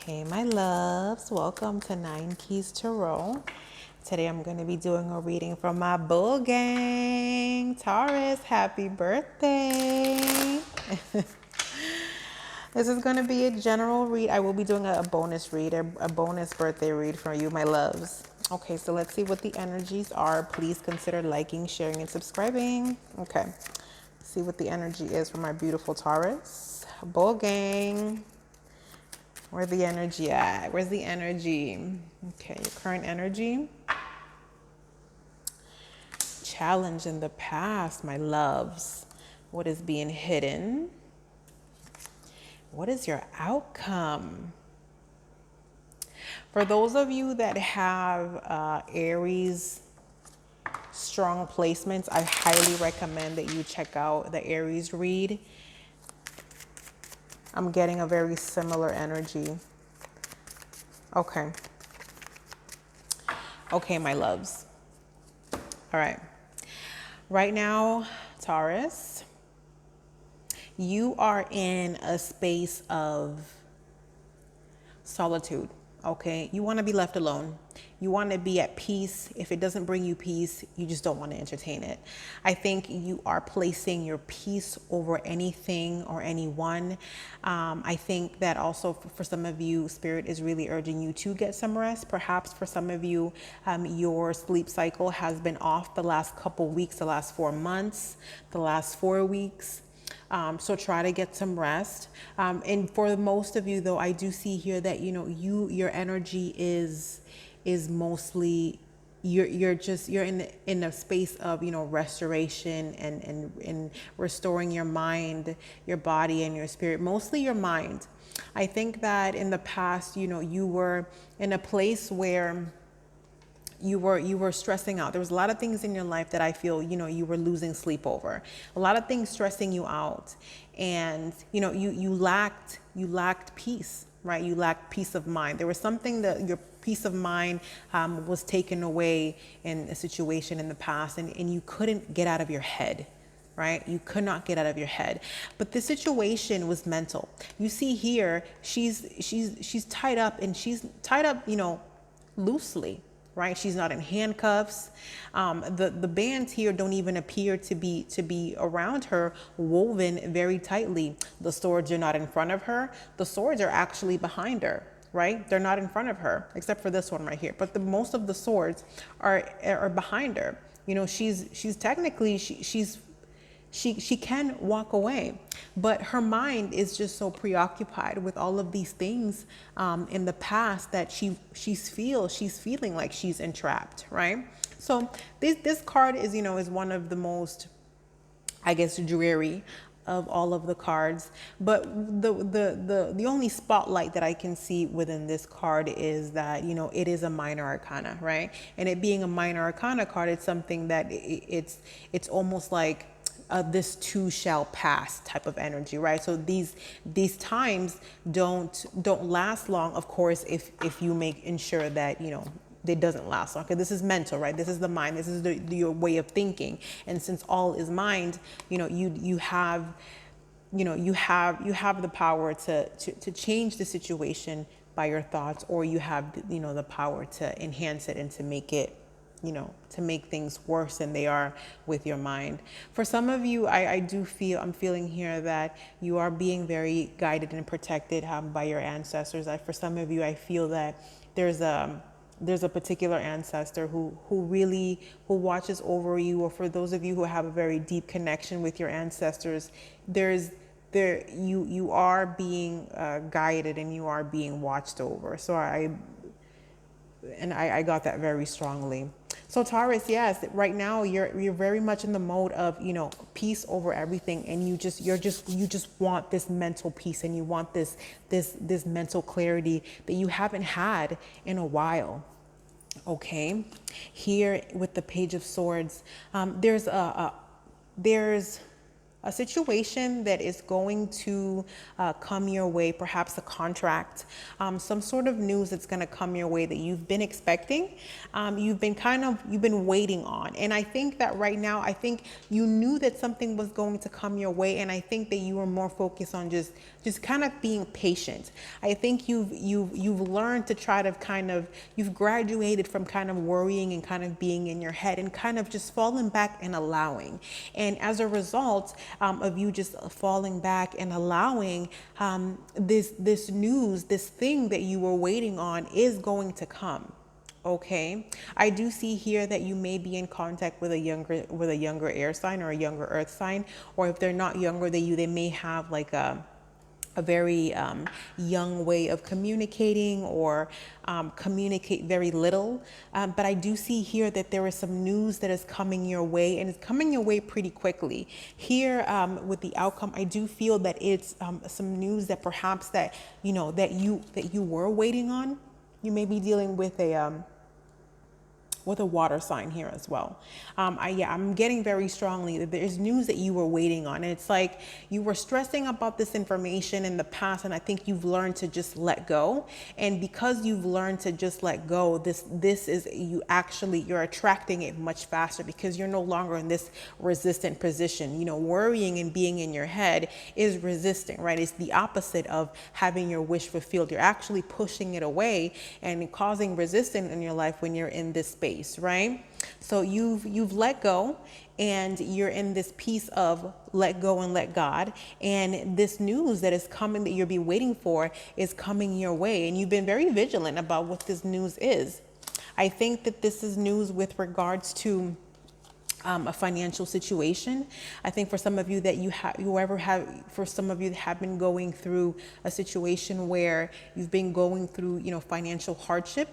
Hey my loves, welcome to Ninekeys Tarot. Today I'm going to be doing a reading from my bull gang. Taurus, happy birthday. This is going to be a general read. I will be doing a bonus read, a bonus birthday read for you, my loves. Okay, so let's see what the energies are. Please consider liking, sharing, and subscribing. Okay, see what the energy is for my beautiful Taurus. Bull gang. Where's the energy at? Where's the energy? Okay, your current energy. Challenge in the past, my loves. What is being hidden? What is your outcome? For those of you that have Aries strong placements, I highly recommend that you check out the Aries read. I'm getting a very similar energy. Okay. Okay, my loves. All right. Right now, Taurus, you are in a space of solitude, okay? You want to be left alone. You want to be at peace. If it doesn't bring you peace, you just don't want to entertain it. I think you are placing your peace over anything or anyone. I think that also for some of you, Spirit is really urging you to get some rest. Perhaps for some of you, your sleep cycle has been off the last couple weeks, the last 4 months, the last 4 weeks. So try to get some rest. And for most of you though, I do see here that, your energy is mostly, you're in a space of, restoration and restoring your mind, your body and your spirit, mostly your mind. I think that in the past, you were in a place where you were stressing out. There was a lot of things in your life that I feel, you were losing sleep over. A lot of things stressing you out. And, you lacked peace, right? You lacked peace of mind. There was something that your peace of mind was taken away in a situation in the past, and you couldn't get out of your head. Right? You could not get out of your head. But the situation was mental. You see here, she's tied up, and she's tied up, loosely, right? She's not in handcuffs. The bands here don't even appear to be around her, woven very tightly. The swords are not in front of her. The swords are actually behind her, right? They're not in front of her, except for this one right here. But most of the swords are behind her. She's technically, she can walk away, but her mind is just so preoccupied with all of these things in the past that she's feeling like she's entrapped, right? So this card is, is one of the most, I guess, dreary of all of the cards. But the only spotlight that I can see within this card is that, it is a minor arcana, right? And it being a minor arcana card, it's something that it's almost like this too shall pass type of energy, right? So these times don't last long, of course, if you ensure that, it doesn't last long. Okay, this is mental, right? This is the mind. This is your way of thinking. And since all is mind, you have the power to change the situation by your thoughts, or you have, the power to enhance it and to make it, to make things worse than they are with your mind. For some of you, I'm feeling here that you are being very guided and protected by your ancestors. For some of you, I feel that there's a particular ancestor who watches over you, or for those of you who have a very deep connection with your ancestors, you are being guided and you are being watched over. So I got that very strongly. So Taurus, yes, right now you're very much in the mode of, peace over everything, and you just want this mental peace, and you want this mental clarity that you haven't had in a while. Okay, here with the Page of Swords, there's a situation that is going to come your way, perhaps a contract, some sort of news that's going to come your way that you've been expecting, you've been waiting on. And I think that right now, I think you knew that something was going to come your way, and I think that you were more focused on just kind of being patient. I think you've learned to try to you've graduated from kind of worrying and kind of being in your head and kind of just falling back and allowing. And as a result of you just falling back and allowing, this news, this thing that you were waiting on is going to come. Okay, I do see here that you may be in contact with a younger air sign or a younger earth sign, or if they're not younger than you, they may have like a very young way of communicating, or communicate very little. But I do see here that there is some news that is coming your way, and it's coming your way pretty quickly. Here with the outcome, I do feel that it's some news that perhaps that you were waiting on. You may be dealing with a water sign here as well. I'm getting very strongly that there's news that you were waiting on. And it's like you were stressing about this information in the past, and I think you've learned to just let go. And because you've learned to just let go, this is you're attracting it much faster, because you're no longer in this resistant position. Worrying and being in your head is resisting, right? It's the opposite of having your wish fulfilled. You're actually pushing it away and causing resistance in your life when you're in this space. Right? So you've let go, and you're in this piece of let go and let God. And this news that is coming, that you'll be waiting for, is coming your way. And you've been very vigilant about what this news is. I think that this is news with regards to a financial situation. I think for some of you that for some of you that have been going through a situation where you've been going through, financial hardship,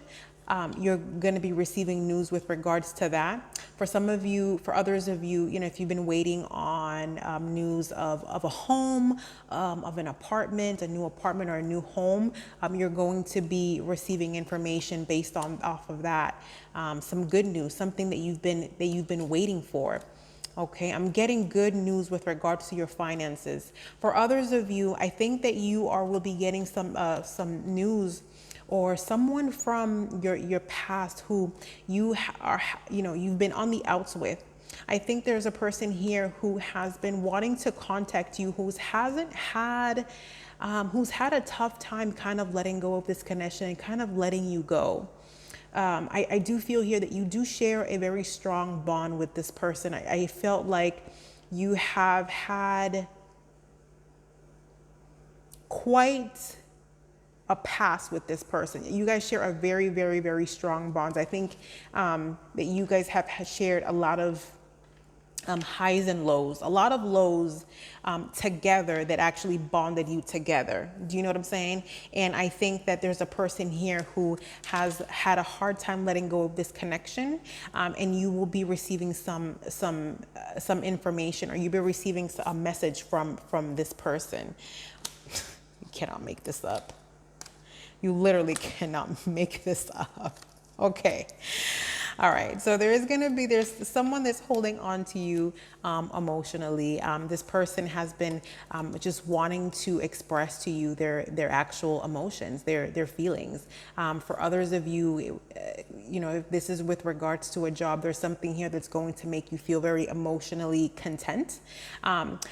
you're going to be receiving news with regards to that. For others of you, if you've been waiting on news of a home, of an apartment, a new apartment or a new home, you're going to be receiving information based off of that. Some good news, something that you've been waiting for. Okay, I'm getting good news with regards to your finances. For others of you, I think that will be getting some news, or someone from your past who you've been on the outs with. I think there's a person here who has been wanting to contact you, who's had a tough time kind of letting go of this connection and kind of letting you go. I do feel here that you do share a very strong bond with this person. I felt like you have had quite a past with this person. You guys share a very, very, very strong bonds. I think that you guys have shared a lot of highs and lows, a lot of lows together that actually bonded you together. Do you know what I'm saying? And I think that there's a person here who has had a hard time letting go of this connection, and you will be receiving some information, or you'll be receiving a message from this person. You cannot make this up. You literally cannot make this up. Okay. All right. So there's someone that's holding on to you emotionally. This person has been just wanting to express to you their actual emotions, their feelings. For others of you, if this is with regards to a job, there's something here that's going to make you feel very emotionally content.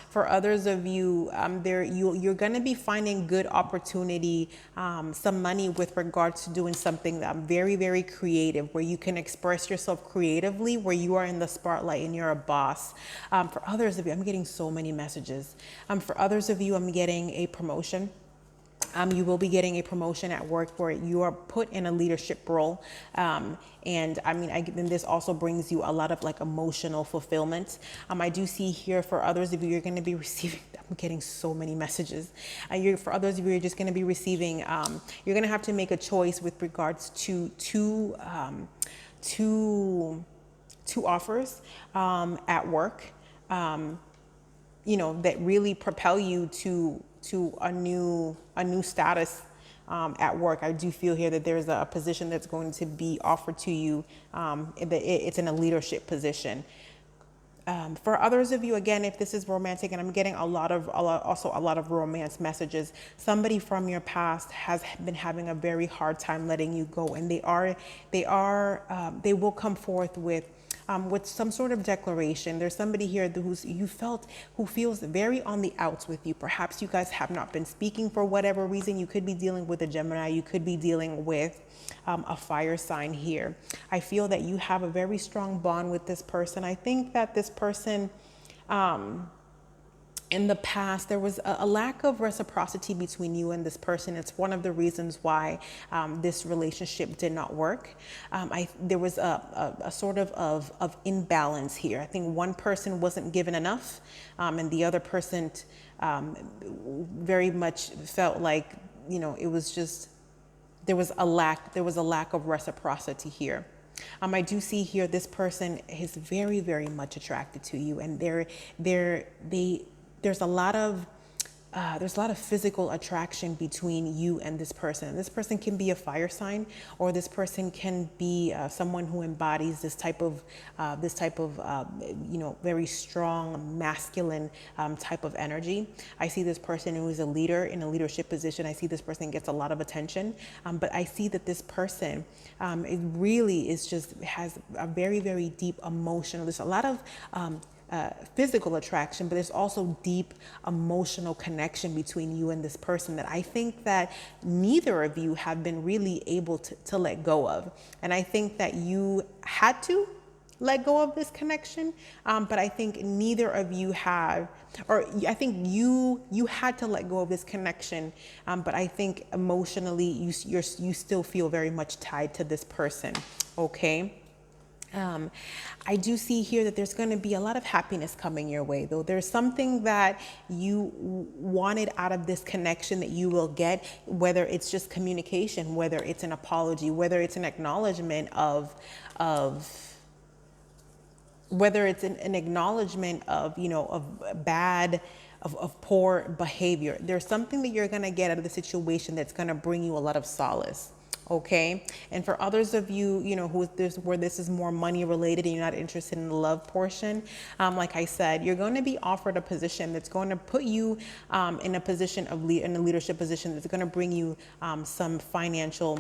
For others of you, you're going to be finding good opportunity, some money with regards to doing something very, very creative, where you can express yourself creatively, where you are in the spotlight and you're a boss. For others of you, I'm getting so many messages. For others of you, I'm getting a promotion. You will be getting a promotion at work where you are put in a leadership role. And then this also brings you a lot of emotional fulfillment. I do see here for others of you, you're going to be receiving, I'm getting so many messages. For others of you, you're just going to be receiving, you're going to have to make a choice with regards to two offers at work, that really propel you to a new status at work. I do feel here that there's a position that's going to be offered to you. It's in a leadership position. For others of you, again, if this is romantic, and I'm getting also a lot of romance messages, somebody from your past has been having a very hard time letting you go, and they will come forth with some sort of declaration. There's somebody here who feels very on the outs with you. Perhaps you guys have not been speaking for whatever reason. You could be dealing with a Gemini. You could be dealing with a fire sign here. I feel that you have a very strong bond with this person. I think that this person, in the past, there was a lack of reciprocity between you and this person. It's one of the reasons why this relationship did not work. There was a sort of imbalance here. I think one person wasn't given enough, and the other person very much felt like, it was just, there was a lack of reciprocity here. I do see here this person is very, very much attracted to you, and there's a lot of physical attraction between you and this person. This person can be a fire sign, or this person can be someone who embodies this type of very strong masculine type of energy. I see this person who is a leader in a leadership position. I see this person gets a lot of attention, but I see that this person it really has a very, very deep emotional. There's a lot of physical attraction, but there's also deep emotional connection between you and this person that I think that neither of you have been really able to let go of. And I think that you had to let go of this connection, but I think neither of you have, or I think you had to let go of this connection, but I think emotionally you still feel very much tied to this person, okay? I do see here that there's going to be a lot of happiness coming your way, though. There's something that you wanted out of this connection that you will get, whether it's just communication, whether it's an apology, whether it's an acknowledgement of poor behavior. There's something that you're going to get out of the situation that's going to bring you a lot of solace. Okay. And for others of you, where this is more money related and you're not interested in the love portion, like I said, you're going to be offered a position that's going to put you in a position in a leadership position that's going to bring you some financial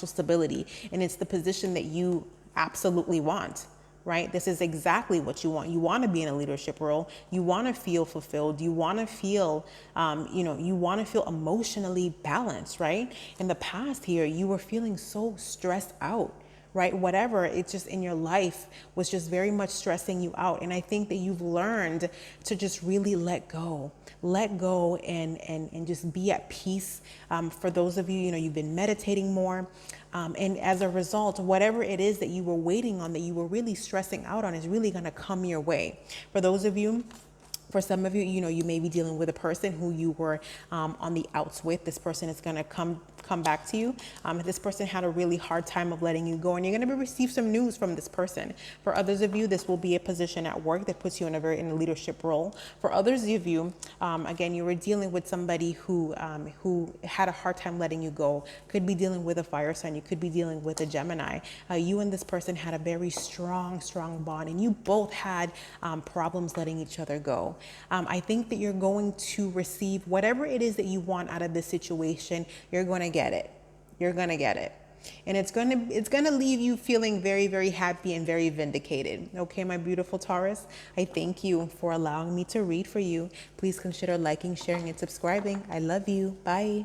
stability. And it's the position that you absolutely want. Right? This is exactly what you want. You want to be in a leadership role. You want to feel fulfilled. You want to feel, you want to feel emotionally balanced, right? In the past here, you were feeling so stressed out, right? Whatever, it's just in your life was just very much stressing you out. And I think that you've learned to just really let go and just be at peace. For those of you, you've been meditating more. And as a result, whatever it is that you were waiting on, that you were really stressing out on, is really going to come your way. For those of you, for some of you, you may be dealing with a person who you were on the outs with. This person is going to come back to you. This person had a really hard time of letting you go, and you're going to receive some news from this person. For others of you, this will be a position at work that puts you in a leadership role. For others of you, again, you were dealing with somebody who had a hard time letting you go. Could be dealing with a fire sign. You could be dealing with a Gemini. You and this person had a very strong bond, and you both had problems letting each other go. I think that you're going to receive whatever it is that you want out of this situation. You're going to get it. You're going to get it. And it's going to leave you feeling very, very happy and very vindicated. Okay, my beautiful Taurus, I thank you for allowing me to read for you. Please consider liking, sharing, and subscribing. I love you. Bye.